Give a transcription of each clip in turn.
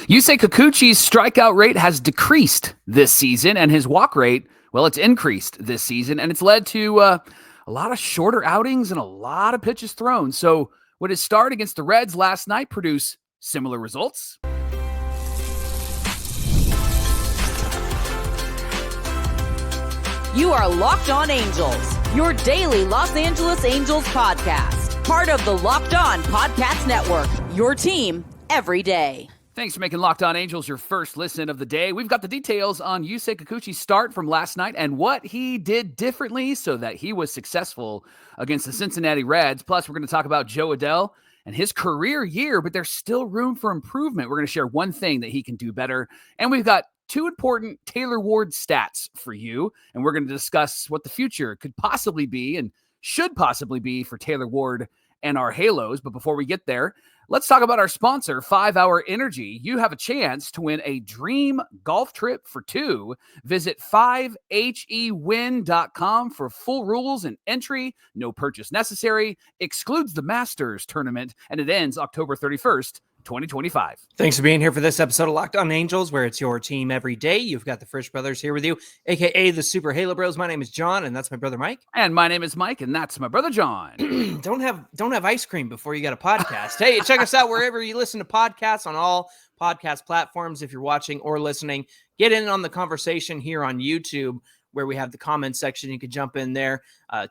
Yusei Kikuchi's strikeout rate has decreased this season, and his walk rate, well, it's increased this season, and it's led to a lot of shorter outings and a lot of pitches thrown. So would his start against the Reds last night produce similar results? You are Locked On Angels, your daily Los Angeles Angels podcast. Part of the Locked On Podcast Network, your team every day. Thanks for making Locked On Angels your first listen of the day. We've got the details on Yusei Kikuchi's start from last night and what he did differently so that he was successful against the Cincinnati Reds. Plus, we're going to talk about Jo Adell and his career year, but there's still room for improvement. We're going to share one thing that he can do better. And we've got two important Taylor Ward stats for you, and we're going to discuss what the future could possibly be and should possibly be for Taylor Ward and our Halos. But before we get there, let's talk about our sponsor, 5 Hour Energy. You have a chance to win a dream golf trip for two. Visit 5hewin.com for full rules and entry. No purchase necessary. Excludes the Masters tournament, and it ends October 31st. 2025. Thanks for being here for this episode of Locked On Angels, where it's your team every day. You've got the Frisch Brothers here with you, aka the Super Halo Bros. My name is John, and that's my brother Mike. And my name is Mike, and that's my brother John. Don't have ice cream before you got a podcast. Hey, check us out wherever you listen to podcasts, on all podcast platforms. If you're watching or listening, get in on the conversation here on YouTube, where we have the comment section. You can jump in there,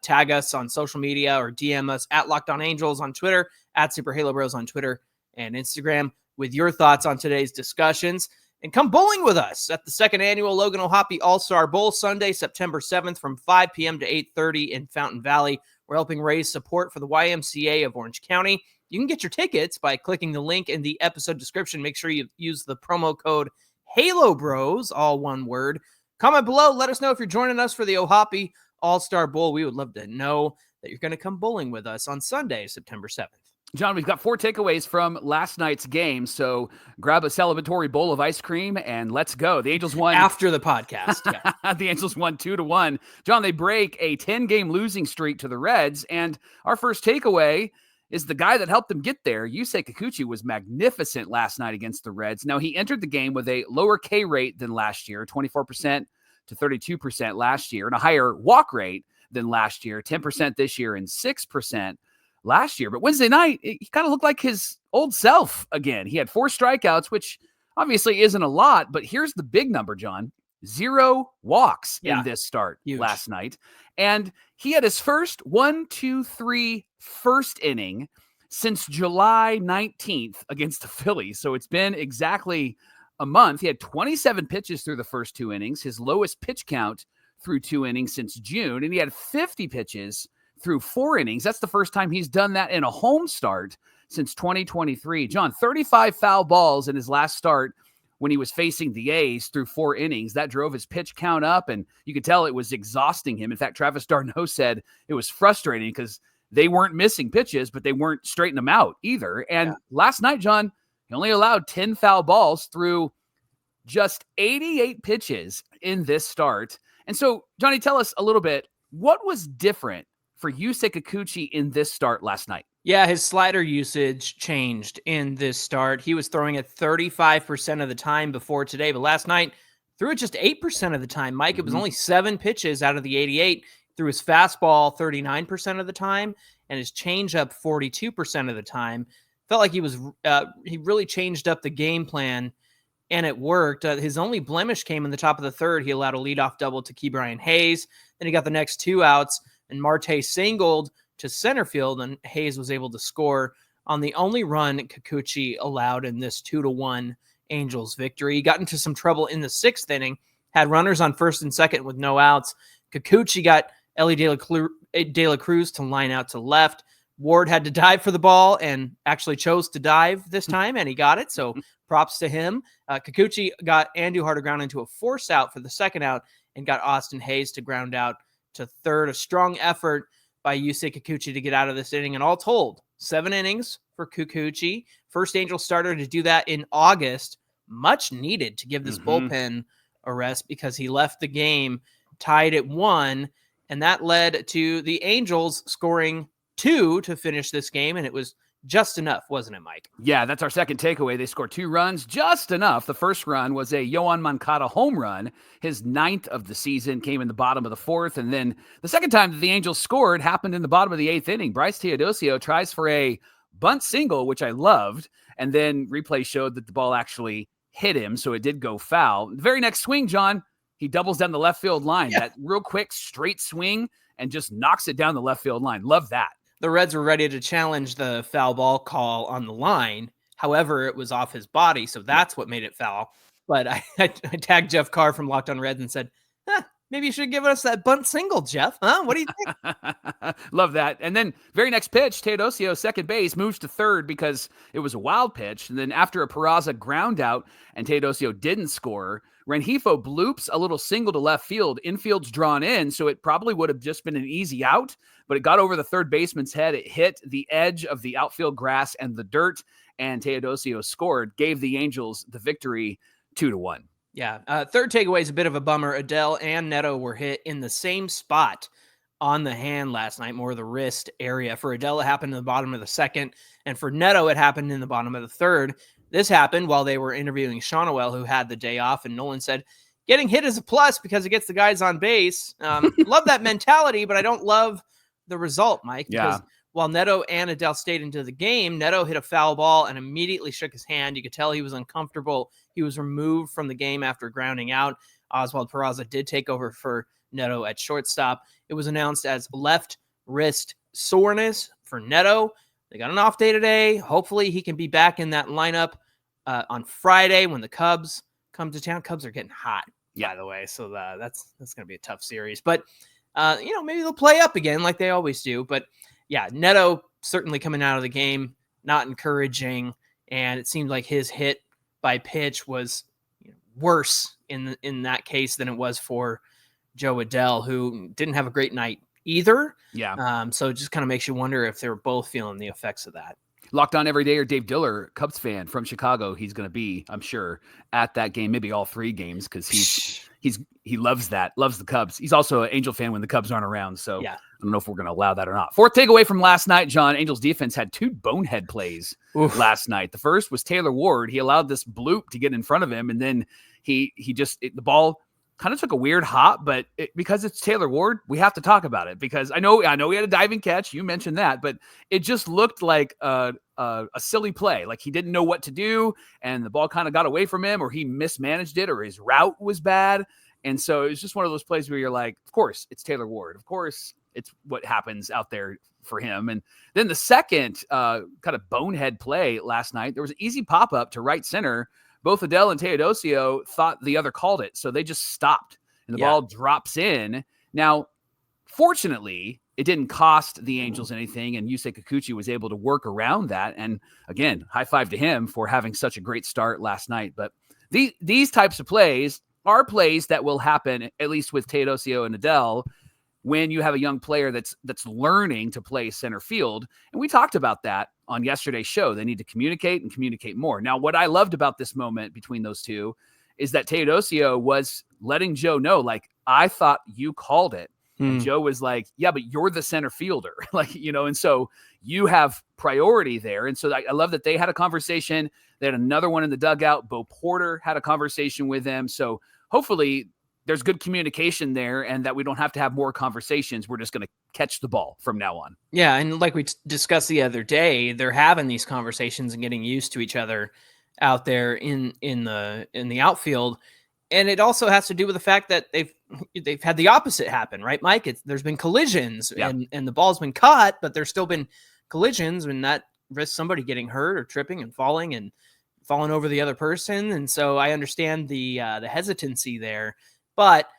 tag us on social media, or DM us at Locked On Angels on Twitter, at Super Halo Bros on Twitter and Instagram, with your thoughts on today's discussions. And come bowling with us at the second annual Logan O'Hoppe All-Star Bowl, Sunday, September 7th from 5 p.m. to 8:30 in Fountain Valley. We're helping raise support for the YMCA of Orange County. You can get your tickets by clicking the link in the episode description. Make sure you use the promo code Halo Bros, all one word. Comment below. Let us know if you're joining us for the O'Hoppe All-Star Bowl. We would love to know that you're going to come bowling with us on Sunday, September 7th. John, we've got 4 takeaways from last night's game, so grab a celebratory bowl of ice cream and let's go. The Angels won after the podcast. Yeah. The Angels won 2-1. John, they break a 10-game losing streak to the Reds, and our first takeaway is the guy that helped them get there. Yusei Kikuchi was magnificent last night against the Reds. Now, he entered the game with a lower K rate than last year, 24% to 32% last year, and a higher walk rate than last year, 10% this year and 6% last year. But Wednesday night, he kind of looked like his old self again. He had 4 strikeouts, which obviously isn't a lot, but here's the big number, John. 0 walks in this start last night. And he had his first 1-2-3 first inning since July 19th against the Phillies. So it's been exactly a month. He had 27 pitches through the first 2 innings, his lowest pitch count through 2 innings since June. And he had 50 pitches through 4 innings. That's the first time he's done that in a home start since 2023. John, 35 foul balls in his last start when he was facing the A's through 4 innings. That drove his pitch count up, and you could tell it was exhausting him. In fact, Travis d'Arnaud said it was frustrating because they weren't missing pitches, but they weren't straightening them out either. And last night, John, he only allowed 10 foul balls through just 88 pitches in this start. And so, Johnny, tell us a little bit, what was different for Yusei Kikuchi in this start last night? Yeah, his slider usage changed in this start. He was throwing it 35% of the time before today, but last night threw it just 8% of the time. Mike, it was only 7 pitches out of the 88. Threw his fastball 39% of the time and his changeup 42% of the time. Felt like he really changed up the game plan, and it worked. His only blemish came in the top of the third. He allowed a leadoff double to Ke'Bryan Hayes. Then he got the next 2 outs, and Marte singled to center field, and Hayes was able to score on the only run Kikuchi allowed in this 2-1 Angels victory. He got into some trouble in the 6th inning, had runners on first and second with no outs. Kikuchi got Ellie De La Cruz to line out to left. Ward had to dive for the ball and actually chose to dive this time, and he got it, so props to him. Kikuchi got Andujar to ground into a force out for the second out and got Austin Hayes to ground out to third. A strong effort by Yusei Kikuchi to get out of this inning. And all told, 7 innings for Kikuchi. First Angel starter to do that in August. Much needed to give this bullpen a rest because he left the game tied at 1. And that led to the Angels scoring 2 to finish this game. And it was just enough, wasn't it, Mike? Yeah, that's our second takeaway. They scored 2 runs, just enough. The first run was a Yoan Moncada home run. His 9th of the season, came in the bottom of the 4th. And then the second time that the Angels scored happened in the bottom of the 8th inning. Bryce Teodosio tries for a bunt single, which I loved. And then replay showed that the ball actually hit him, so it did go foul. The very next swing, John, he doubles down the left field line. That real quick, straight swing, and just knocks it down the left field line. Love that. The Reds were ready to challenge the foul ball call on the line. However, it was off his body, so that's what made it foul. But I tagged Jeff Carr from Locked On Reds and said, maybe you should give us that bunt single, Jeff. Huh? What do you think? Love that. And then very next pitch, Teodosio, second base, moves to third because it was a wild pitch. And then after a Peraza ground out and Teodosio didn't score, Rengifo bloops a little single to left field. Infield's drawn in, so it probably would have just been an easy out, but it got over the third baseman's head. It hit the edge of the outfield grass and the dirt, and Teodosio scored, gave the Angels the victory 2-1. Yeah. Third takeaway is a bit of a bummer. Adell and Neto were hit in the same spot on the hand last night, more of the wrist area. For Adell, it happened in the bottom of the second, and for Neto, it happened in the bottom of the third. This happened while they were interviewing Shonowell, who had the day off, and Nolan said, getting hit is a plus because it gets the guys on base. Love that mentality, but I don't love the result, Mike. Because while Neto and Adell stayed into the game, Neto hit a foul ball and immediately shook his hand. You could tell he was uncomfortable. He was removed from the game after grounding out. Oswald Peraza did take over for Neto at shortstop. It was announced as left wrist soreness for Neto. They got an off day today. Hopefully he can be back in that lineup on Friday when the Cubs come to town. Cubs are getting hot, by the way, so that's going to be a tough series. But, maybe they'll play up again like they always do. But, yeah, Neto certainly coming out of the game, not encouraging, and it seemed like his hit by pitch was worse in that case than it was for Jo Adell, who didn't have a great night either. Yeah. So it just kind of makes you wonder if they were both feeling the effects of that. Locked On Every Day or Dave Diller, Cubs fan from Chicago. He's going to be, I'm sure, at that game, maybe all 3 games, because he loves the Cubs. He's also an Angel fan when the Cubs aren't around. So I don't know if we're going to allow that or not. Fourth takeaway from last night, John. Angels defense had 2 bonehead plays last night. The first was Taylor Ward. He allowed this bloop to get in front of him, and then the ball kind of took a weird hop, but because it's Taylor Ward, we have to talk about it, because I know he had a diving catch. You mentioned that, but it just looked like a silly play. Like he didn't know what to do, and the ball kind of got away from him, or he mismanaged it, or his route was bad. And so it was just one of those plays where you're like, of course it's Taylor Ward. Of course it's what happens out there for him. And then the second kind of bonehead play last night, there was an easy pop-up to right center. Both Adell and Teodosio thought the other called it, so they just stopped, and the ball drops in. Now, fortunately, it didn't cost the Angels anything, and Yusei Kikuchi was able to work around that. And again, high five to him for having such a great start last night. But these types of plays are plays that will happen, at least with Teodosio and Adell, when you have a young player that's learning to play center field. And we talked about that on yesterday's show. They need to communicate and communicate more. Now, what I loved about this moment between those two is that Teodosio was letting Joe know, like, I thought you called it. And Joe was like, yeah, but you're the center fielder. And so you have priority there. And so I love that they had a conversation. They had another one in the dugout. Bo Porter had a conversation with them. So hopefully there's good communication there, and that we don't have to have more conversations. We're just going to catch the ball from now on. Yeah. And like we discussed the other day, they're having these conversations and getting used to each other out there in the outfield. And it also has to do with the fact that they've had the opposite happen, right, Mike? There's been collisions and the ball's been caught, but there's still been collisions, and that risks somebody getting hurt or tripping and falling over the other person. And so I understand the hesitancy there. But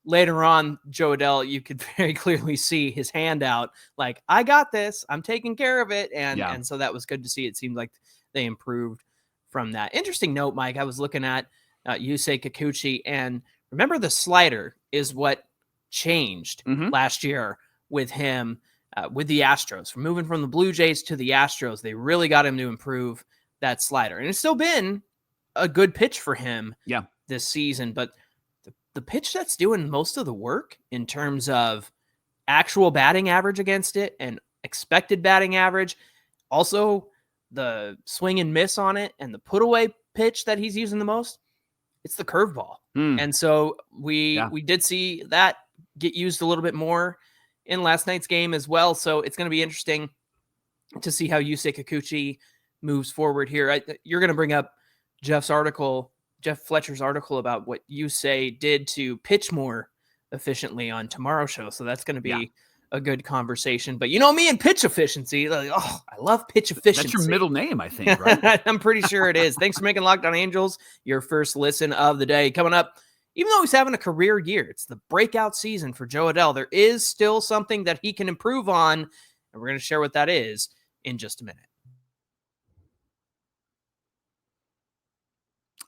later on, Jo Adell, you could very clearly see his hand out, like, I got this, I'm taking care of it. And so that was good to see. It seemed like they improved from that. Interesting note, Mike, I was looking at Yusei Kikuchi, and remember, the slider is what changed last year with him, with the Astros. From moving from the Blue Jays to the Astros, they really got him to improve that slider. And it's still been a good pitch for him this season, but the pitch that's doing most of the work in terms of actual batting average against it and expected batting average, also the swing and miss on it and the put away pitch that he's using the most, it's the curveball. And so we did see that get used a little bit more in last night's game as well. So it's going to be interesting to see how Yusei Kikuchi moves forward here. You're going to bring up Jeff Fletcher's article about what Yusei did to pitch more efficiently on tomorrow's show. So that's going to be a good conversation. But you know me and pitch efficiency. Like, I love pitch efficiency. That's your middle name, I think, right? I'm pretty sure it is. Thanks for making Locked On Angels your first listen of the day. Coming up, even though he's having a career year, it's the breakout season for Jo Adell. There is still something that he can improve on, and we're going to share what that is in just a minute.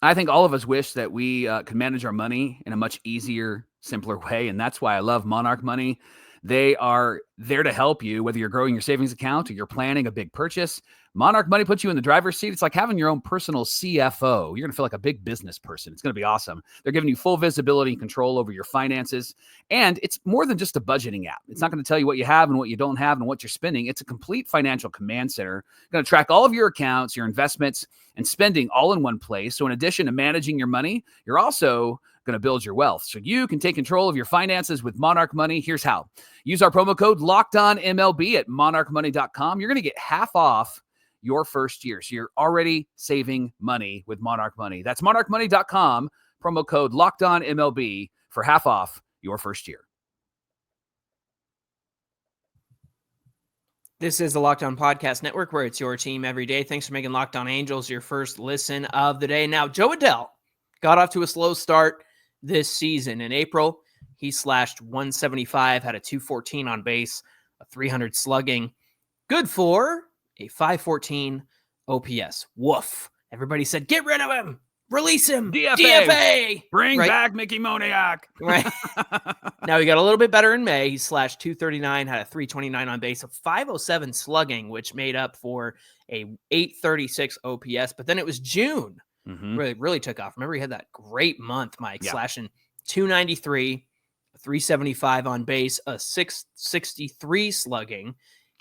I think all of us wish that we could manage our money in a much easier, simpler way, and that's why I love Monarch Money. They are there to help you, whether you're growing your savings account or you're planning a big purchase. Monarch Money puts you in the driver's seat. It's like having your own personal CFO. You're going to feel like a big business person. It's going to be awesome. They're giving you full visibility and control over your finances. And it's more than just a budgeting app. It's not going to tell you what you have and what you don't have and what you're spending. It's a complete financial command center. Going to track all of your accounts, your investments, and spending all in one place. So in addition to managing your money, you're also going to build your wealth. So you can take control of your finances with Monarch Money. Here's how. Use our promo code LOCKEDONMLB at monarchmoney.com. You're going to get half off your first year. So you're already saving money with Monarch Money. That's monarchmoney.com, promo code LOCKEDONMLB for half off your first year. This is the Locked On Podcast Network, where it's your team every day. Thanks for making Locked On Angels your first listen of the day. Now, Jo Adell got off to a slow start this season. In April, he slashed 175, had a 214 on base, a 300 slugging. Good for a 514 OPS. Woof. Everybody said, get rid of him. Release him. DFA. Bring back Mickey Moniak. Right. Now he got a little bit better in May. He slashed 239, had a 329 on base, a 507 slugging, which made up for a 836 OPS. But then it was June. Really took off. Remember, he had that great month, Mike, slashing 293, 375 on base, a 663 slugging,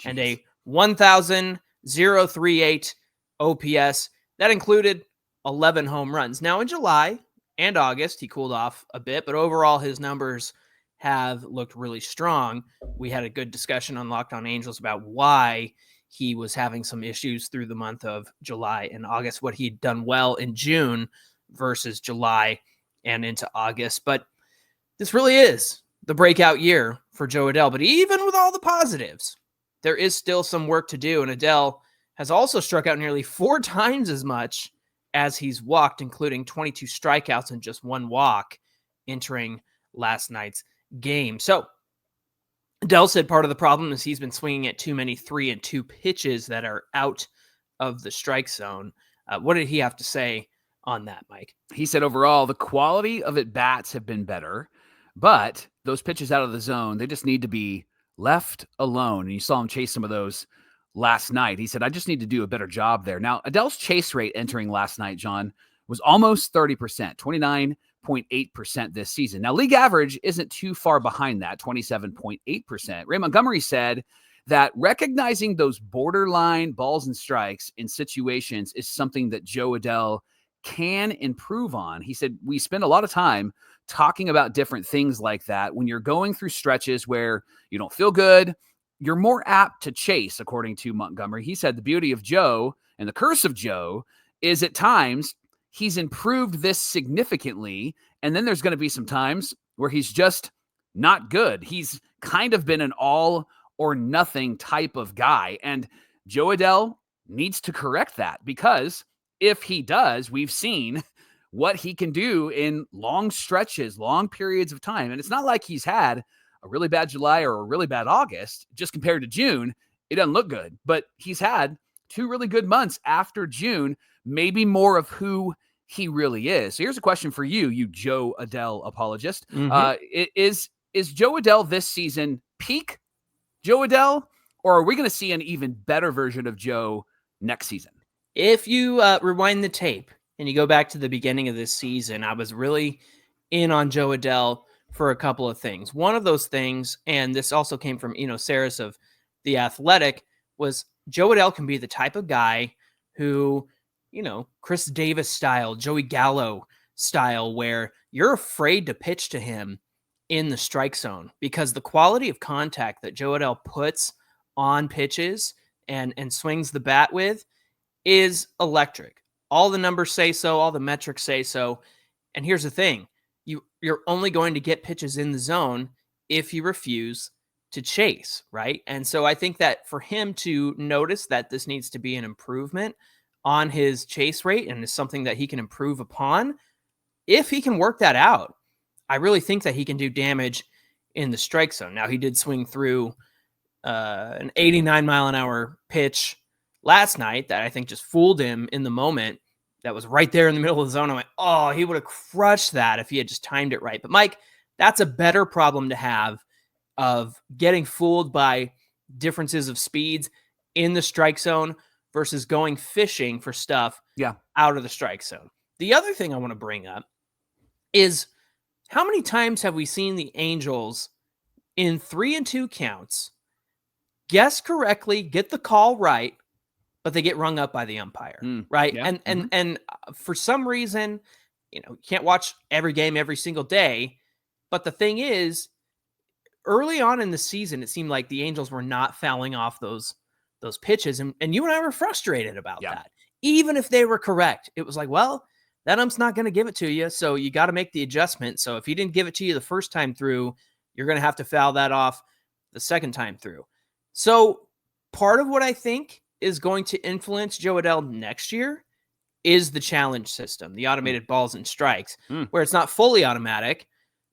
and a 1,038 OPS. That included 11 home runs. Now, in July and August, he cooled off a bit, but overall, his numbers have looked really strong. We had a good discussion on Locked On Angels about why he was having some issues through the month of July and August, what he'd done well in June versus July and into August. But this really is the breakout year for Jo Adell. But even with all the positives, there is still some work to do. And Adell has also struck out nearly 4 times as much as he's walked, including 22 strikeouts and just 1 walk entering last night's game. So Adell said part of the problem is he's been swinging at too many 3-2 pitches that are out of the strike zone. What did he have to say on that, Mike? He said overall, the quality of at-bats have been better, but those pitches out of the zone, they just need to be left alone. And you saw him chase some of those last night. He said, I just need to do a better job there. Now, Adell's chase rate entering last night, John, was almost 30%, 29.8% this season. Now, league average isn't too far behind that, 27.8%. Ray Montgomery said that recognizing those borderline balls and strikes in situations is something that Jo Adell can improve on. He said, we spend a lot of time talking about different things like that. When you're going through stretches where you don't feel good, you're more apt to chase, according to Montgomery. He said the beauty of Joe and the curse of Joe is at times he's improved this significantly, and then there's going to be some times where he's just not good. He's kind of been an all or nothing type of guy, and Jo Adell needs to correct that, because if he does, we've seen what he can do in long stretches, long periods of time. And it's not like he's had a really bad July or a really bad August. Just compared to June, it doesn't look good. But he's had 2 really good months after June, maybe more of who he really is. So here's a question for you, you Jo Adell apologist. Is Jo Adell this season peak Jo Adell, or are we going to see an even better version of Joe next season? If you rewind the tape and you go back to the beginning of this season, I was really in on Jo Adell for a couple of things. One of those things, and this also came from Saris of The Athletic, was Jo Adell can be the type of guy who, Chris Davis style, Joey Gallo style, where you're afraid to pitch to him in the strike zone because the quality of contact that Jo Adell puts on pitches and swings the bat with is electric. All the numbers say so, all the metrics say so. And here's the thing, you're only going to get pitches in the zone if you refuse to chase, right? And so I think that for him to notice that this needs to be an improvement on his chase rate and is something that he can improve upon, if he can work that out, I really think that he can do damage in the strike zone. Now, he did swing through an 89-mile-an-hour pitch last night that I think just fooled him in the moment. That was right there in the middle of the zone. I went, oh, he would have crushed that if he had just timed it right. But Mike, that's a better problem to have, of getting fooled by differences of speeds in the strike zone versus going fishing for stuff out of the strike zone. The other thing I want to bring up is, how many times have we seen the Angels in 3-2 counts guess correctly, get the call right, but they get rung up by the umpire, right? Yeah. And for some reason, you can't watch every game every single day. But the thing is, early on in the season, it seemed like the Angels were not fouling off those pitches. And you and I were frustrated about that. Even if they were correct, it was like, well, that ump's not going to give it to you, so you got to make the adjustment. So if he didn't give it to you the first time through, you're going to have to foul that off the second time through. So part of what I think is going to influence Jo Adell next year is the challenge system, the automated balls and strikes, where it's not fully automatic,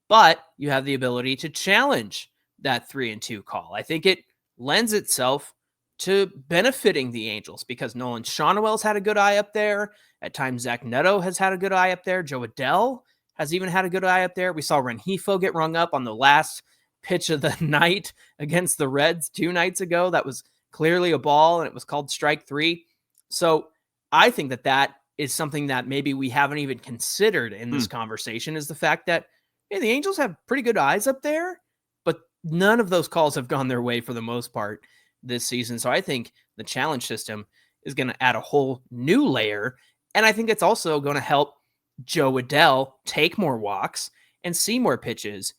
but you have the ability to challenge that 3-2 call. I think it lends itself to benefiting the Angels because Nolan Shonowell's had a good eye up there. At times, Zach Neto has had a good eye up there. Jo Adell has even had a good eye up there. We saw Rengifo get rung up on the last pitch of the night against the Reds 2 nights ago. That was clearly a ball, and it was called strike 3. So I think that is something that maybe we haven't even considered in this conversation, is the fact that the Angels have pretty good eyes up there, but none of those calls have gone their way for the most part this season. So I think the challenge system is going to add a whole new layer. And I think it's also going to help Jo Adell take more walks and see more pitches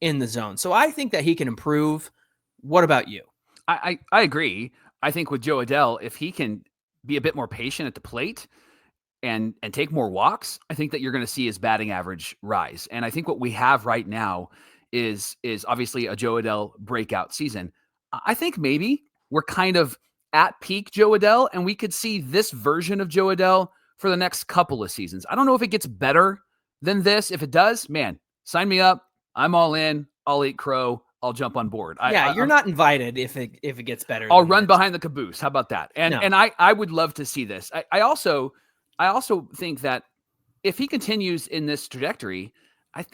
in the zone. So I think that he can improve. What about you? I agree. I think with Jo Adell, if he can be a bit more patient at the plate and take more walks, I think that you're going to see his batting average rise. And I think what we have right now is obviously a Jo Adell breakout season. I think maybe we're kind of at peak Jo Adell, and we could see this version of Jo Adell for the next couple of seasons. I don't know if it gets better than this. If it does, man, sign me up. I'm all in. I'll eat crow. I'll jump on board. You're not invited if it gets better. I'll run behind the caboose. How about that? And I would love to see this. I also think that if he continues in this trajectory, I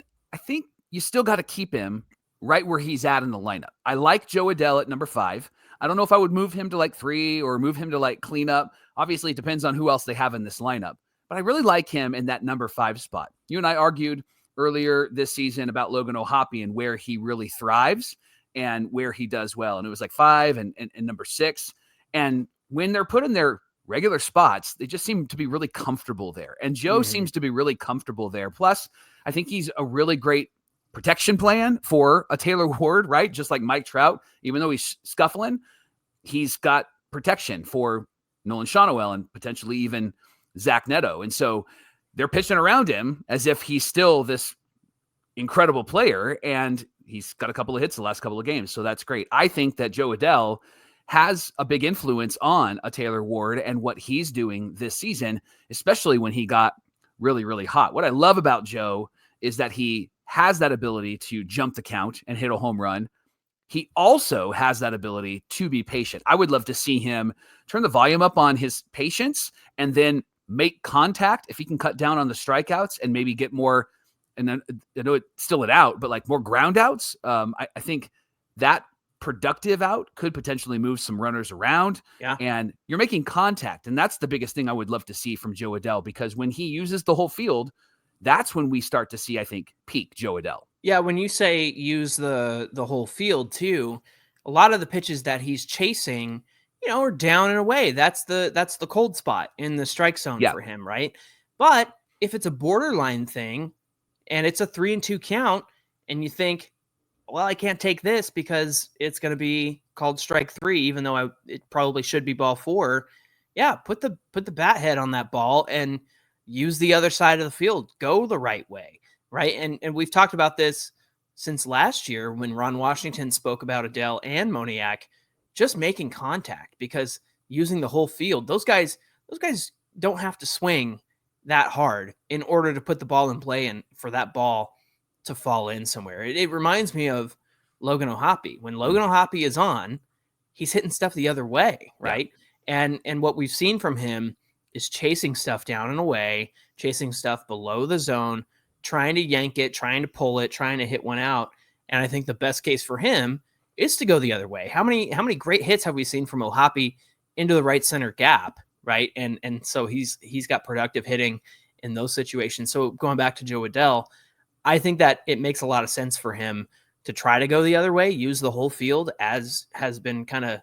think you still got to keep him right where he's at in the lineup. I like Jo Adell at number 5. I don't know if I would move him to like 3 or move him to like cleanup. Obviously, it depends on who else they have in this lineup. But I really like him in that number 5 spot. You and I argued earlier this season about Logan O'Hoppe and where he really thrives and where he does well. And it was like 5 and number 6. And when they're put in their regular spots, they just seem to be really comfortable there. And Joe seems to be really comfortable there. Plus, I think he's a really great protection plan for a Taylor Ward, right? Just like Mike Trout, even though he's scuffling, he's got protection for Nolan Shonowell and potentially even Zach Neto. And so they're pitching around him as if he's still this incredible player, and he's got a couple of hits the last couple of games. So that's great. I think that Jo Adell has a big influence on a Taylor Ward and what he's doing this season, especially when he got really, really hot. What I love about Joe is that he has that ability to jump the count and hit a home run. He also has that ability to be patient. I would love to see him turn the volume up on his patience and then make contact. If he can cut down on the strikeouts and maybe get more, and then I know it's still an out, but like more ground outs. I think that productive out could potentially move some runners around. Yeah. And you're making contact. And that's the biggest thing I would love to see from Jo Adell, because when he uses the whole field, that's when we start to see, I think, peak Jo Adell. Yeah, when you say use the whole field too, a lot of the pitches that he's chasing, or down and away. That's the cold spot in the strike zone Yeah. for him, right? But if it's a borderline thing and it's a 3-2 count and you think, well, I can't take this because it's going to be called strike 3, even though it probably should be ball 4. Yeah, put the bat head on that ball and use the other side of the field. Go the right way, right? And we've talked about this since last year when Ron Washington spoke about Adell and Moniak just making contact, because using the whole field, those guys don't have to swing that hard in order to put the ball in play and for that ball to fall in somewhere. It reminds me of Logan O'Hoppe. When Logan O'Hoppe is on, he's hitting stuff the other way, right? Yeah. And what we've seen from him is chasing stuff down and away, chasing stuff below the zone, trying to yank it, trying to pull it, trying to hit one out. And I think the best case for him is to go the other way. How many great hits have we seen from O'Hoppe into the right center gap, right? And so he's got productive hitting in those situations. So going back to Jo Adell, I think that it makes a lot of sense for him to try to go the other way, use the whole field, as has been kind of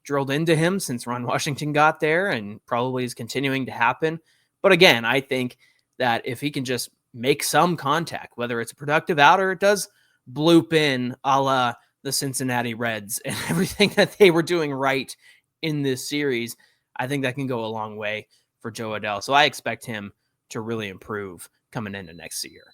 drilled into him since Ron Washington got there, and probably is continuing to happen. But again, I think that if he can just make some contact, whether it's a productive out or it does bloop in a la the Cincinnati Reds and everything that they were doing right in this series, I think that can go a long way for Jo Adell. So I expect him to really improve coming into next year.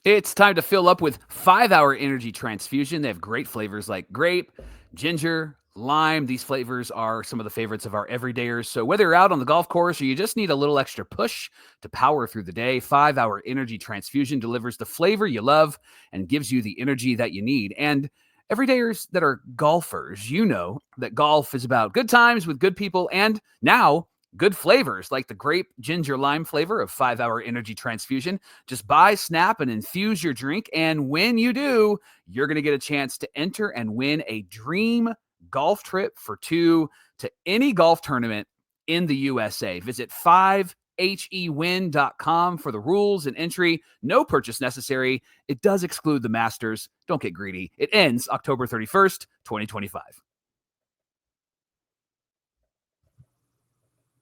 It's time to fill up with 5-Hour Energy Transfusion. They have great flavors like grape, ginger, lime. These flavors are some of the favorites of our everydayers. So whether you're out on the golf course or you just need a little extra push to power through the day, 5-Hour Energy Transfusion delivers the flavor you love and gives you the energy that you need. And everydayers that are golfers, you know that golf is about good times with good people, and now good flavors like the grape, ginger, lime flavor of 5-Hour Energy Transfusion. Just buy, snap, and infuse your drink. And when you do, you're going to get a chance to enter and win a dream golf trip for 2 to any golf tournament in the USA. Visit 5hewin.com for the rules and entry. No purchase necessary. It does exclude the Masters. Don't get greedy. It ends October 31st, 2025.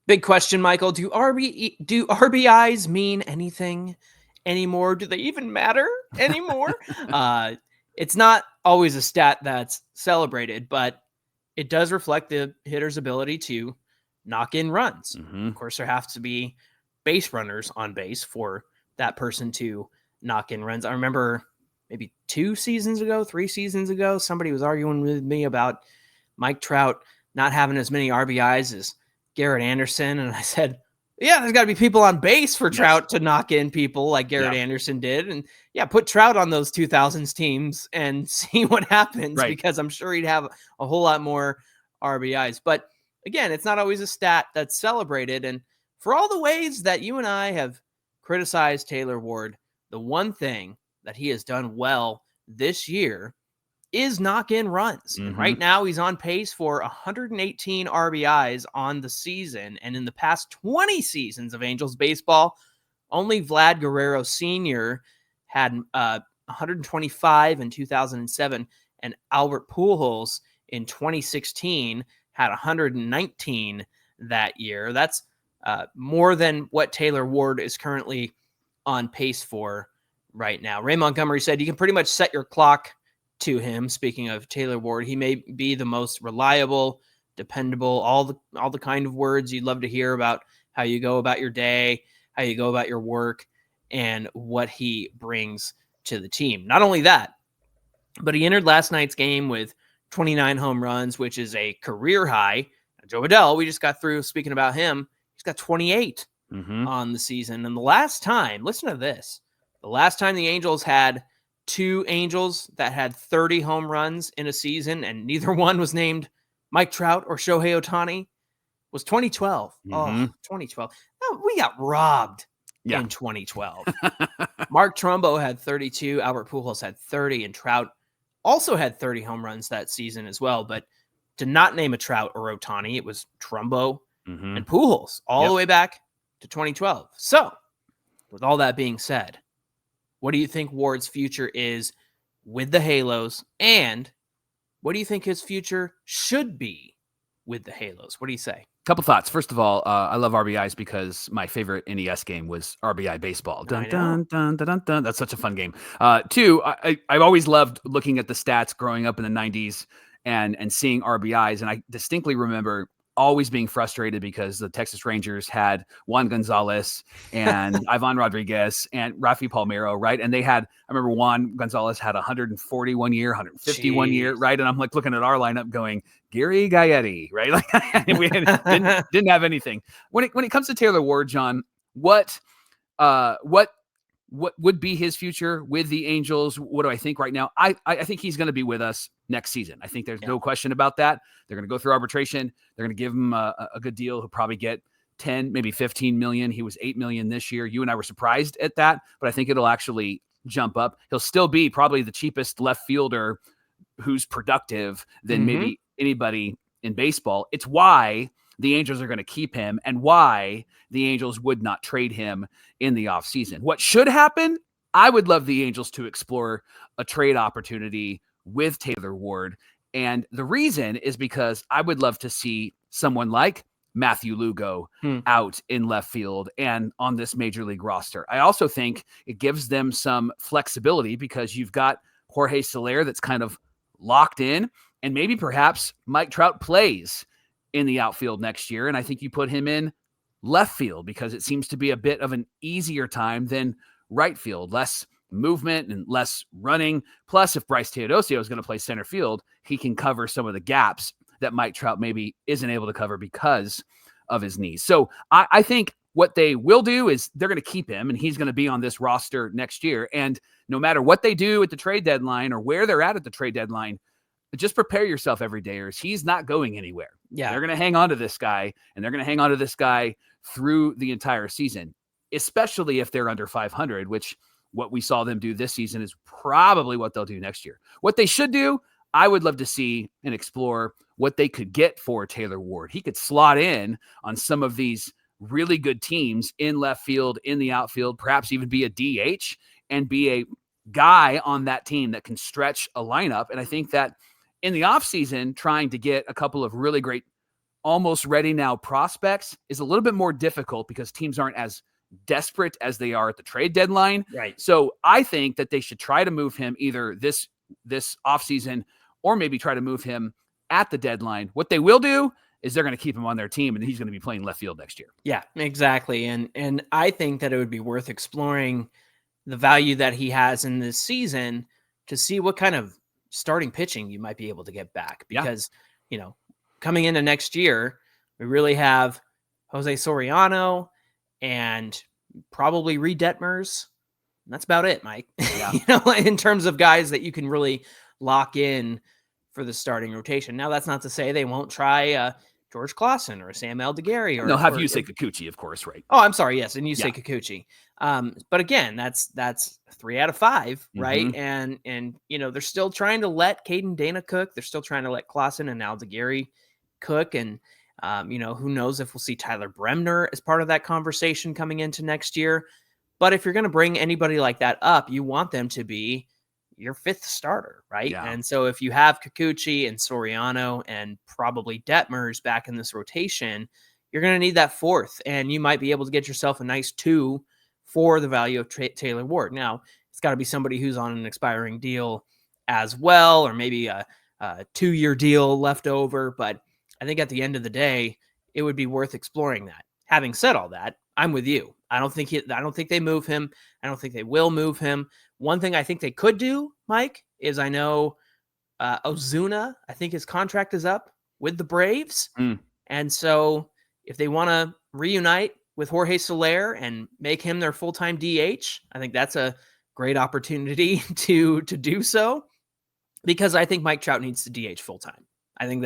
Big question, Michael. Do RBIs mean anything anymore? Do they even matter anymore? It's not always a stat that's celebrated, but it does reflect the hitter's ability to knock in runs. Mm-hmm. Of course, there have to be base runners on base for that person to knock in runs. I remember maybe 3 seasons ago, somebody was arguing with me about Mike Trout not having as many RBIs as Garrett Anderson. And I said, yeah, there's got to be people on base for Trout to knock in people like Garrett Anderson did. And put Trout on those 2000s teams and see what happens, because I'm sure he'd have a whole lot more RBIs. But again, it's not always a stat that's celebrated. And for all the ways that you and I have criticized Taylor Ward, the one thing that he has done well this year is knock in runs. Mm-hmm. And right now he's on pace for 118 RBIs on the season. And in the past 20 seasons of Angels baseball, only Vlad Guerrero Sr. had 125 in 2007, and Albert Pujols in 2016 had 119 that year. That's more than what Taylor Ward is currently on pace for right now. Ray Montgomery said you can pretty much set your clock to him. Speaking of Taylor Ward, he may be the most reliable, dependable, all the kind of words you'd love to hear about how you go about your day, how you go about your work, and what he brings to the team. Not only that, but he entered last night's game with 29 home runs, which is a career high. Jo Adell, we just got through speaking about him. He's got 28 on the season. And the last time, listen to this, the last time the Angels had 2 Angels that had 30 home runs in a season, and neither one was named Mike Trout or Shohei Ohtani, was 2012. Oh, 2012. No, we got robbed in 2012. Mark Trumbo had 32. Albert Pujols had 30. And Trout also had 30 home runs that season as well. But to not name a Trout or Ohtani, it was Trumbo and Pujols all the way back to 2012. So, with all that being said, what do you think Ward's future is with the Halos? And what do you think his future should be with the Halos? What do you say? Couple thoughts. First of all, I love RBIs because my favorite NES game was RBI Baseball. Dun, dun, dun, dun, dun, dun. That's such a fun game. Two, I've always loved looking at the stats growing up in the 90s and seeing RBIs. And I distinctly remember always being frustrated because the Texas Rangers had Juan Gonzalez and Ivan Rodriguez and Rafi Palmeiro, right? And I remember Juan Gonzalez had 141 year, 151 year, right? And I'm like looking at our lineup going, Gary Gaetti, right? Like we didn't have anything. When it comes to Taylor Ward, John, what would be his future with the Angels? What do I think right now? I think he's going to be with us next season. I think there's no question about that. They're going to go through arbitration. They're going to give him a good deal. He'll probably get 10, maybe 15 million. He was 8 million this year. You and I were surprised at that, but I think it'll actually jump up. He'll still be probably the cheapest left fielder who's productive than maybe anybody in baseball. It's why the Angels are going to keep him and why the Angels would not trade him in the offseason. What should happen? I would love the Angels to explore a trade opportunity with Taylor Ward. And the reason is because I would love to see someone like Matthew Lugo out in left field and on this major league roster. I also think it gives them some flexibility because you've got Jorge Soler that's kind of locked in, and maybe perhaps Mike Trout plays in the outfield next year. And I think you put him in left field because it seems to be a bit of an easier time than right field, less movement and less running. Plus, if Bryce Teodosio is going to play center field, he can cover some of the gaps that Mike Trout maybe isn't able to cover because of his knees. So I think what they will do is they're going to keep him and he's going to be on this roster next year. And no matter what they do at the trade deadline or where they're at the trade deadline, just prepare yourself every day or he's not going anywhere. Yeah. They're going to hang on to this guy and they're going to hang on to this guy through the entire season, especially if they're under 500, which what we saw them do this season is probably what they'll do next year. What they should do, I would love to see and explore what they could get for Taylor Ward. He could slot in on some of these really good teams in left field, in the outfield, perhaps even be a DH and be a guy on that team that can stretch a lineup. And I think that in the offseason, trying to get a couple of really great, almost ready now prospects is a little bit more difficult because teams aren't as desperate as they are at the trade deadline. Right. So I think that they should try to move him either this offseason or maybe try to move him at the deadline. What they will do is they're going to keep him on their team and he's going to be playing left field next year. Yeah, exactly. And I think that it would be worth exploring the value that he has in this season to see what kind of starting pitching you might be able to get back because, coming into next year, we really have Jose Soriano and probably Reed Detmers. That's about it, Mike. Yeah. In terms of guys that you can really lock in for the starting rotation. Now, that's not to say they won't try George Clausen or Sam Aldeguerri. They'll have Yusei Kikuchi, of course, right? Oh, I'm sorry. Yes, and Yusei Kikuchi. But again, that's 3 out of 5, right? And they're still trying to let Caden Dana cook. They're still trying to let Clausen and Aldeguerri cook. And, who knows if we'll see Tyler Bremner as part of that conversation coming into next year. But if you're going to bring anybody like that up, you want them to be your 5th starter, right? Yeah. And so if you have Kikuchi and Soriano and probably Detmers back in this rotation, you're going to need that 4th, and you might be able to get yourself a nice 2 for the value of Taylor Ward. Now, it's got to be somebody who's on an expiring deal as well, or maybe a 2-year deal left over. But I think at the end of the day, it would be worth exploring that. Having said all that, I'm with you. I don't think they move him. I don't think they will move him. One thing I think they could do, Mike, is I know Ozuna, I think his contract is up with the Braves. And so if they want to reunite with Jorge Soler and make him their full-time DH, I think that's a great opportunity to do so, because I think Mike Trout needs to DH full-time. I think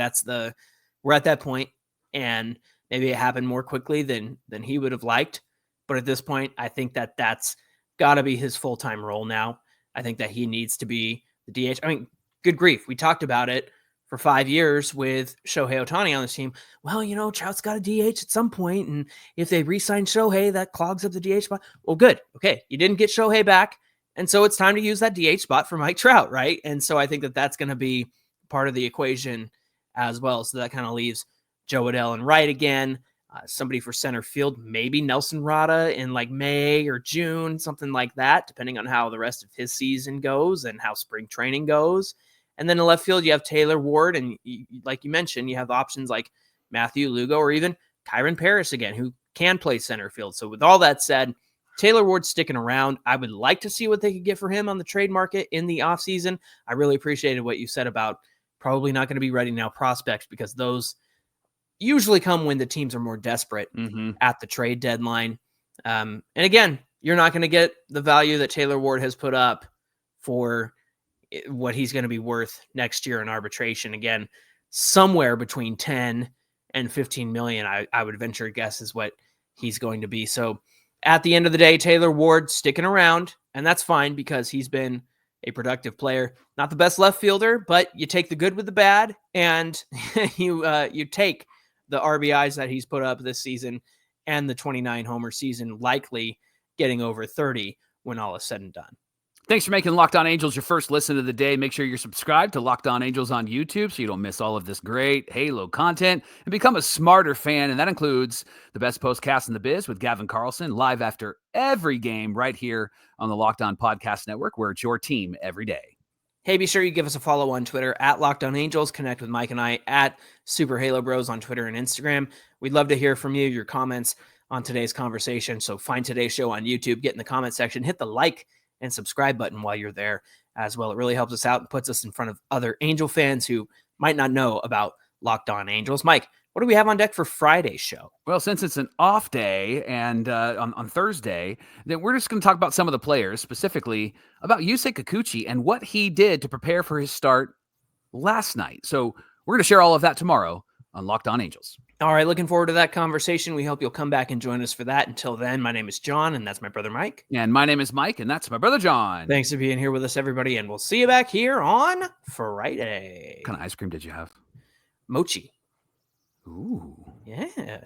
we're at that point, and maybe it happened more quickly than he would have liked. But at this point, I think that's got to be his full-time role now. I think that he needs to be the DH. I mean, good grief. We talked about it for 5 years with Shohei Ohtani on this team. Well, Trout's got a DH at some point, and if they re-sign Shohei, that clogs up the DH spot. Well, good. Okay, you didn't get Shohei back, and so it's time to use that DH spot for Mike Trout, right? And so I think that that's going to be part of the equation as well. So that kind of leaves Jo Adell and right again. Somebody for center field, maybe Nelson Rada in like May or June, something like that, depending on how the rest of his season goes and how spring training goes. And then in left field, you have Taylor Ward. And like you mentioned, you have options like Matthew Lugo or even Kyron Paris again, who can play center field. So with all that said, Taylor Ward's sticking around. I would like to see what they could get for him on the trade market in the offseason. I really appreciated what you said about probably not going to be ready now prospects, because those usually come when the teams are more desperate at the trade deadline. And again, you're not going to get the value that Taylor Ward has put up for what he's going to be worth next year in arbitration. Again, somewhere between 10 and 15 million, I would venture a guess is what he's going to be. So at the end of the day, Taylor Ward sticking around, and that's fine because he's been a productive player. Not the best left fielder, but you take the good with the bad, and you take the RBIs that he's put up this season and the 29 homer season, likely getting over 30 when all is said and done. Thanks for making Locked On Angels your first listen of the day. Make sure you're subscribed to Locked On Angels on YouTube so you don't miss all of this great Halo content, and become a smarter fan. And that includes the best postcast in the biz with Gavin Carlson, live after every game right here on the Locked On Podcast Network, where it's your team every day. Hey, be sure you give us a follow on Twitter at Locked On Angels. Connect with Mike and I at Super Halo Bros on Twitter and Instagram. We'd love to hear from you, your comments on today's conversation. So find today's show on YouTube, get in the comment section, hit the like and subscribe button while you're there as well. It really helps us out and puts us in front of other Angel fans who might not know about Locked On Angels. Mike, what do we have on deck for Friday's show? Well, since it's an off day and on Thursday, then we're just going to talk about some of the players, specifically about Yusei Kikuchi and what he did to prepare for his start last night. So we're going to share all of that tomorrow on Locked On Angels. All right, looking forward to that conversation. We hope you'll come back and join us for that. Until then, my name is John, and that's my brother Mike. And my name is Mike, and that's my brother John. Thanks for being here with us, everybody, and we'll see you back here on Friday. What kind of ice cream did you have? Mochi. Ooh. Yeah.